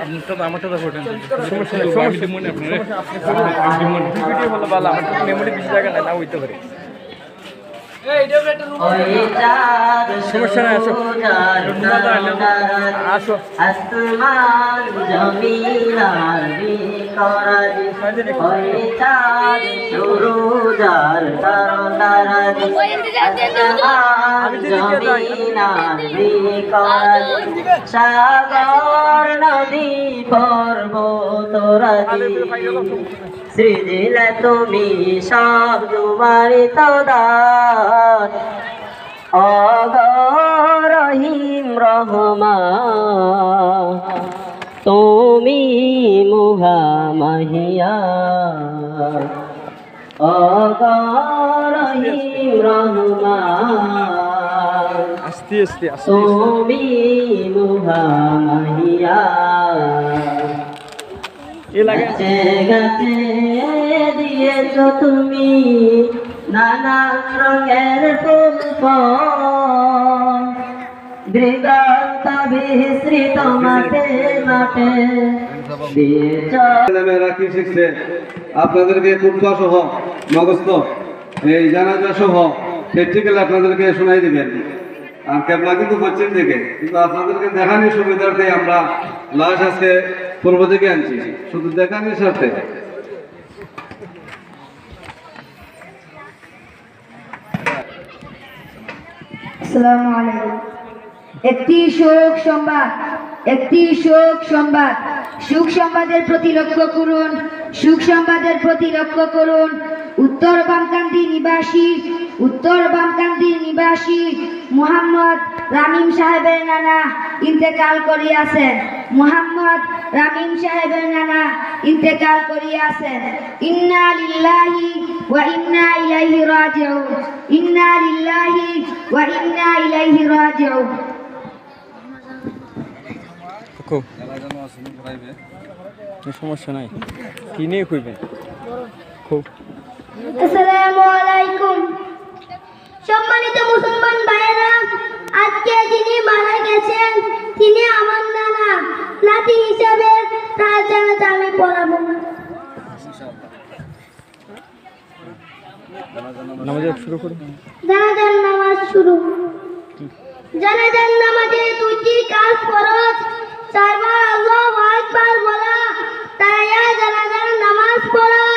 আপনারটা তো আমারটা তো ঘটেন সমস্যা নেই, আমি দিব মনে আপনার আমি দিব মনে ভিডিও ভালো ভালো আমার তো মেমোরি বেশি জায়গা না হইতে পারে। সমস্যা নাই, আসো আসো আসমান জমিন আর বিকরাজি ওই চাঁদ সুরুজার তারকারাজি আসমান জমিন আর বিকরাজি সাগর নদী পর্বত রাজি সৃজিলে তুমি সব তোমারই তো দান রহিম রহমান তুমি মুহামাহিয়া রহিম রহমান আস্তে আস্তে তুমি মুহামাহিয়া গাছে গাছে দিয়েছ তুমি নানান রঙের ফুল দৃগান্ত বিস্তৃত মাঠে মাঠে দিয়েছ। ছেলেমেয়েরা কি শিখছে আপনাদেরকে কুটবা সহ মগস্ত এই জানাজা সহ প্র্যাকটিক্যাল আপনাদেরকে শোনাই দিবেন। আর ক্যাবলা কিন্তু পশ্চিম দিকে, কিন্তু আপনাদেরকে দেখানোর সুবিধার্থে আমরা লাশ আজকে পূর্ব দিকে আনছি, শুধু দেখানোর সাথে। আসসালামু আলাইকুম। একটি শোক সংবাদ, একটি শোক সংবাদ। সুখ সংবাদের প্রতি লক্ষ্য করুন, সুখ সংবাদের প্রতি লক্ষ্য করুন। উত্তর বামকান্দি নিবাসী মুহাম্মদ রামিম সাহেবের নানা ইন্তেকাল করিয়াছেন। মুহাম্মদ রামিম সাহেবের নানা ইন্তেকাল করিয়াছেন। ইন্না লিল্লাহি ওয়া ইন্না ইলাইহি রাজিউন। ইন্না লিল্লাহি ওয়া ইন্না ইলাইহি রাজিউন। সমস্যা নাই, কি নিয়ে কইবেন? খুব আসসালামু আলাইকুম। সম্মানিত মুসলমান ভাইয়েরা, আজকে যিনি মারা গেছেন তিনি আমার নানা, নাতি হিসাবে তার জানাজা আমি পড়াবো। নামাজ শুরু করুন। জানাজার নামাজ শুরু। জানাজার নামাজে দুইটি কাজ ফরজ। চারবার আল্লাহু আকবার বলা, তারাইয়া জানাজার নামাজ পড়া।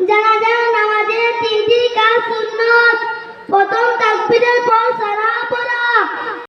জানাজার নামাজে তিনটি কাজ সুন্নত। প্রথম তাকবীরের পর সালাম